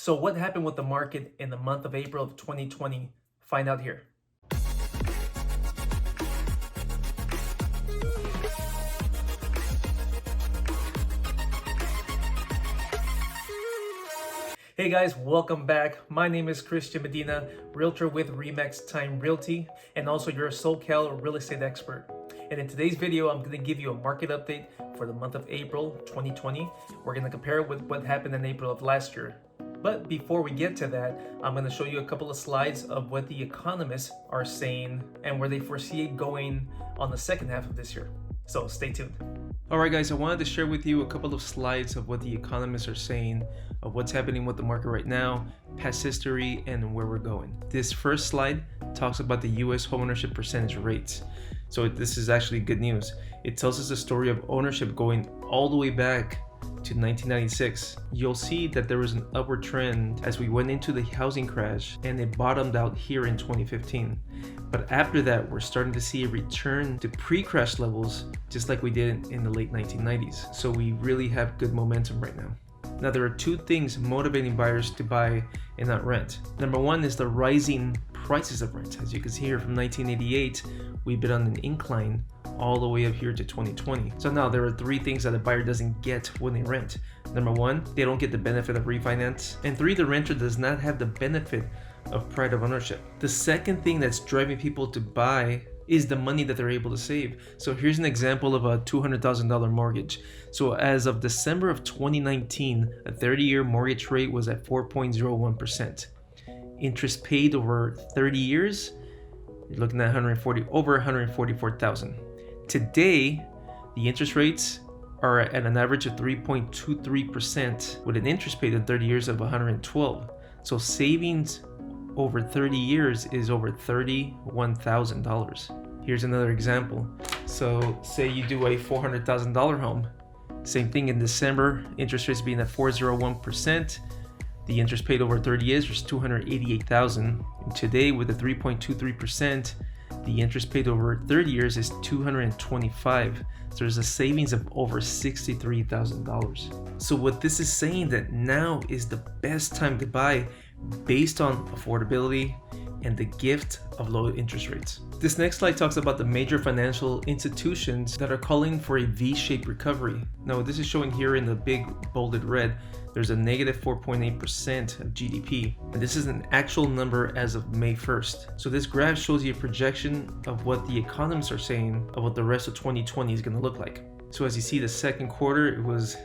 So what happened with the market in the month of April of 2020? Find out here. Hey guys, welcome back. My name is Christian Medina, Realtor with Remax Time Realty, and also your SoCal real estate expert. And in today's video, I'm going to give you a market update for the month of April 2020. We're going to compare it with what happened in April of last year. But before we get to that, I'm going to show you a couple of slides of what the economists are saying and where they foresee it going on the second half of this year. So stay tuned. All right, guys, I wanted to share with you a couple of slides of what the economists are saying, of what's happening with the market right now, past history, and where we're going. This first slide talks about the U.S. homeownership percentage rates. So this is actually good news. It tells us the story of ownership going all the way back to 1996. You'll see that there was an upward trend as we went into the housing crash, and it bottomed out here in 2015. But after that, we're starting to see a return to pre-crash levels, just like we did in the late 1990s. So we really have good momentum right now. Now, there are two things motivating buyers to buy and not rent. Number one is the rising prices of rent. As you can see here, from 1988, we've been on an incline all the way up here to 2020. So now there are three things that a buyer doesn't get when they rent. Number one, they don't get the benefit of refinance. And three, the renter does not have the benefit of pride of ownership. The second thing that's driving people to buy is the money that they're able to save. So here's an example of a $200,000 mortgage. So as of December of 2019, a 30-year mortgage rate was at 4.01%. Interest paid over 30 years, you're looking at over 144,000. Today, the interest rates are at an average of 3.23% with an interest paid in 30 years of 112. So savings over 30 years is over $31,000. Here's another example. So say you do a $400,000 home. Same thing in December, interest rates being at 4.01%. The interest paid over 30 years was $288,000. And today, with a 3.23%, the interest paid over 30 years is $225,000. So there's a savings of over $63,000. So what this is saying, that now is the best time to buy based on affordability and the gift of low interest rates. This next slide talks about the major financial institutions that are calling for a V-shaped recovery. Now, this is showing here in the big bolded red, there's a negative 4.8% of GDP. And this is an actual number as of May 1st. So this graph shows you a projection of what the economists are saying of what the rest of 2020 is going to look like. So as you see, the second quarter, it was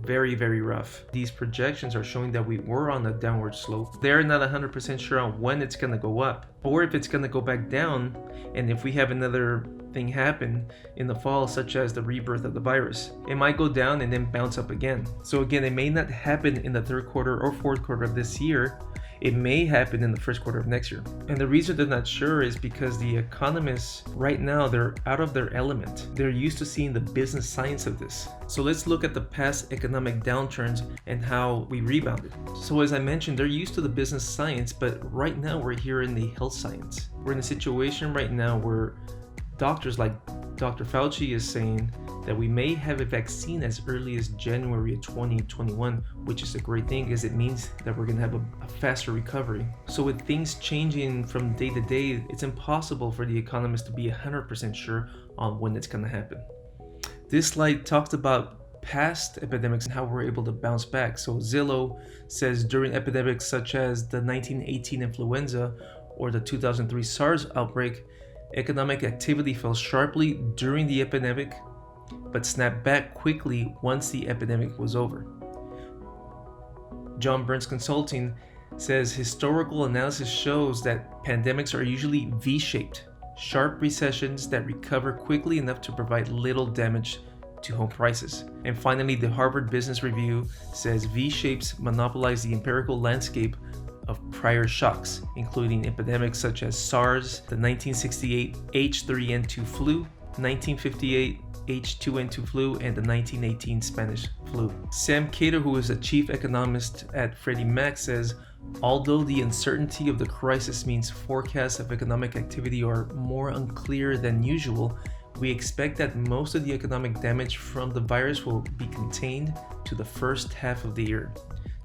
very, very rough. These projections are showing that we were on a downward slope. They're not 100% sure on when it's going to go up or if it's going to go back down, and if we have another thing happen in the fall, such as the rebirth of the virus. It might go down and then bounce up again. So again, it may not happen in the third quarter or fourth quarter of this year. It may happen in the first quarter of next year. And the reason they're not sure is because the economists right now, they're out of their element. They're used to seeing the business science of this. So let's look at the past economic downturns and how we rebounded. So as I mentioned, they're used to the business science, but right now we're here in the health science. We're in a situation right now where doctors like Dr. Fauci is saying that we may have a vaccine as early as January of 2021, which is a great thing because it means that we're going to have a faster recovery. So with things changing from day to day, it's impossible for the economists to be 100% sure on when it's going to happen. This slide talks about past epidemics and how we're able to bounce back. So Zillow says during epidemics such as the 1918 influenza or the 2003 SARS outbreak, economic activity fell sharply during the epidemic, but snapped back quickly once the epidemic was over. John Burns Consulting says historical analysis shows that pandemics are usually V-shaped, sharp recessions that recover quickly enough to provide little damage to home prices. And finally, the Harvard Business Review says V-shapes monopolize the empirical landscape of prior shocks, including epidemics such as SARS, the 1968 H3N2 flu, 1958 H2N2 flu, and the 1918 Spanish flu. Sam Cater, who is a chief economist at Freddie Mac, says, although the uncertainty of the crisis means forecasts of economic activity are more unclear than usual, we expect that most of the economic damage from the virus will be contained to the first half of the year.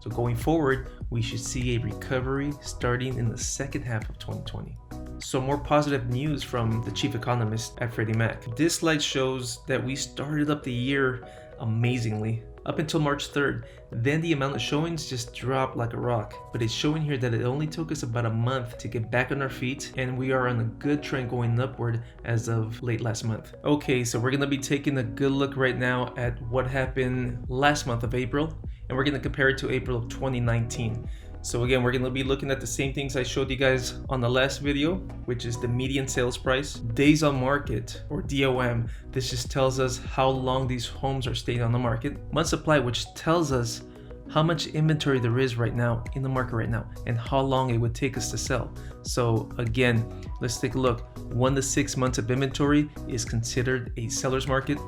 So going forward, we should see a recovery starting in the second half of 2020. So more positive news from the chief economist at Freddie Mac. This slide shows that we started up the year amazingly up until March 3rd. Then the amount of showings just dropped like a rock. But it's showing here that it only took us about a month to get back on our feet, and we are on a good trend going upward as of late last month. Okay, so we're gonna be taking a good look right now at what happened last month of April, and we're gonna compare it to April of 2019. So again, we're gonna be looking at the same things I showed you guys on the last video, which is the median sales price, days on market, or DOM. This just tells us how long these homes are staying on the market. Month supply, which tells us how much inventory there is right now in the market right now, and how long it would take us to sell. So again, let's take a look. 1 to 6 months of inventory is considered a seller's market.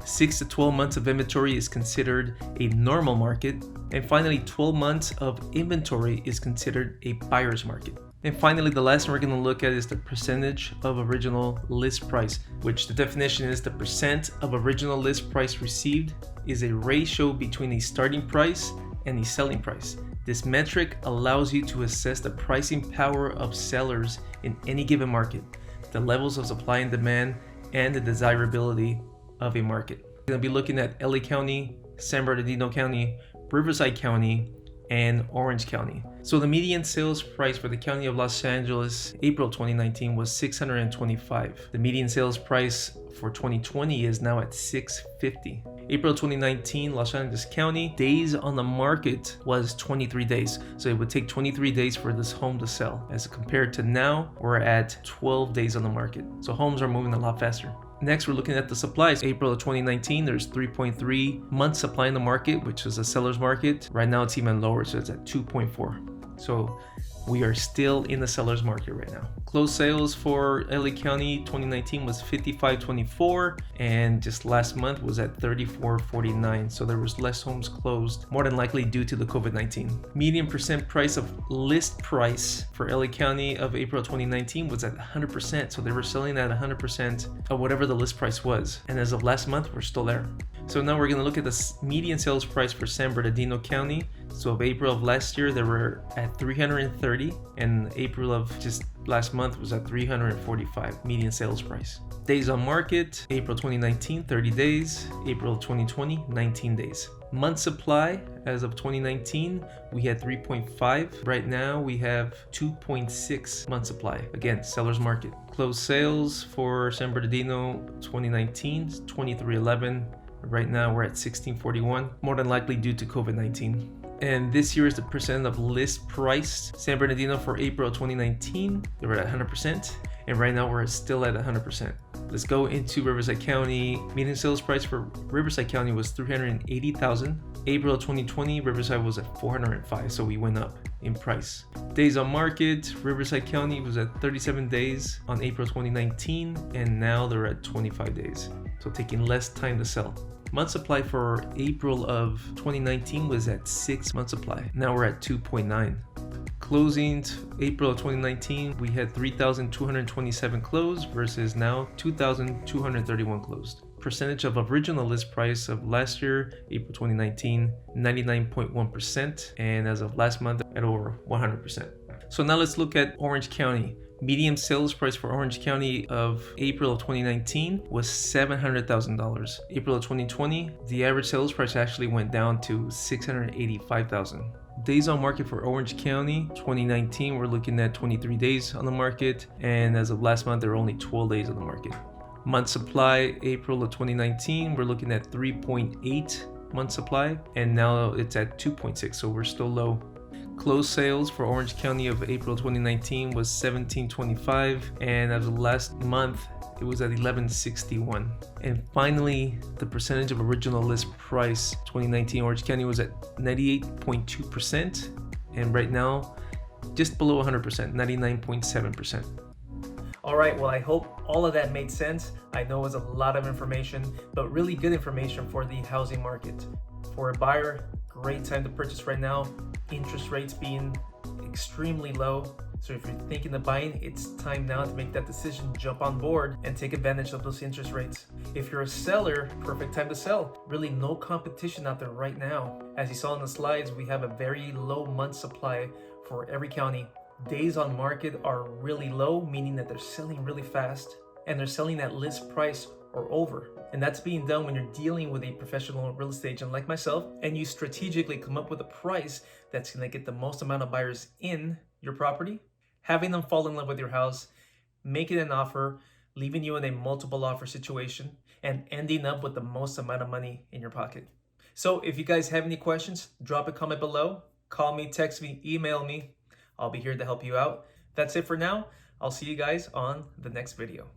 6 to 12 months of inventory is considered a normal market. And finally, 12 months of inventory is considered a buyer's market. And finally, the last one we're going to look at is the percentage of original list price, which the definition is the percent of original list price received is a ratio between a starting price and a selling price. This metric allows you to assess the pricing power of sellers in any given market, the levels of supply and demand, and the desirability of a market. We're going to be looking at LA County, San Bernardino County, Riverside County, and Orange County. So the median sales price for the County of Los Angeles, April 2019, was $625. The median sales price for 2020 is now at $650. April 2019, Los Angeles County, days on the market was 23 days. So it would take 23 days for this home to sell. As compared to now, we're at 12 days on the market. So homes are moving a lot faster. Next, we're looking at the supplies. April of 2019, there's 3.3 months supply in the market, which is a seller's market. Right now, it's even lower, so it's at 2.4. So we are still in the seller's market right now. Closed sales for LA County 2019 was 5524, and just last month was at 3449. So there was less homes closed, more than likely due to the COVID-19. Median percent price of list price for LA County of April 2019 was at 100%. So they were selling at 100% of whatever the list price was. And as of last month, we're still there. So now we're going to look at the median sales price for San Bernardino County. So of April of last year, they were at 330, and April of just last month was at 345 median sales price. Days on market, April 2019, 30 days, April 2020, 19 days. Month supply, as of 2019, we had 3.5. Right now, we have 2.6 month supply. Again, seller's market. Closed sales for San Bernardino 2019, 2311. Right now, we're at 1641, more than likely due to COVID-19. And this year is the percent of list price. San Bernardino for April 2019, they were at 100%. And right now we're still at 100%. Let's go into Riverside County. Median sales price for Riverside County was $380,000. April 2020, Riverside was at 405, so we went up in price. Days on market, Riverside County was at 37 days on April 2019, and now they're at 25 days. So taking less time to sell. Month supply for April of 2019 was at 6 month supply. Now we're at 2.9. Closings, April of 2019, we had 3,227 closed versus now 2,231 closed. Percentage of original list price of last year, April 2019, 99.1%, and as of last month at over 100%. So now let's look at Orange County. Median sales price for Orange County of April of 2019 was $700,000. April of 2020, the average sales price actually went down to $685,000. Days on market for Orange County 2019, we're looking at 23 days on the market, and as of last month, there are only 12 days on the market. Month supply, April of 2019, we're looking at 3.8 month supply, and now it's at 2.6, so we're still low. Closed sales for Orange County of April 2019 was $1,725, and as of last month, it was at $1,161. And finally, the percentage of original list price 2019 Orange County was at 98.2%, and right now, just below 100%, 99.7%. All right, well, I hope all of that made sense. I know it was a lot of information, but really good information for the housing market. For a buyer, great time to purchase right now. Interest rates being extremely low, So if you're thinking of buying, it's time now to make that decision, jump on board and take advantage of those interest rates. If you're a seller, perfect time to sell. Really no competition out there right now. As you saw in the slides, we have a very low month supply for every county. Days on market are really low, meaning that they're selling really fast and they're selling at list price or over. And that's being done when you're dealing with a professional real estate agent like myself, and you strategically come up with a price that's going to get the most amount of buyers in your property, having them fall in love with your house, making an offer, leaving you in a multiple offer situation, and ending up with the most amount of money in your pocket. So if you guys have any questions, drop a comment below, call me, text me, email me. I'll be here to help you out. That's it for now. I'll see you guys on the next video.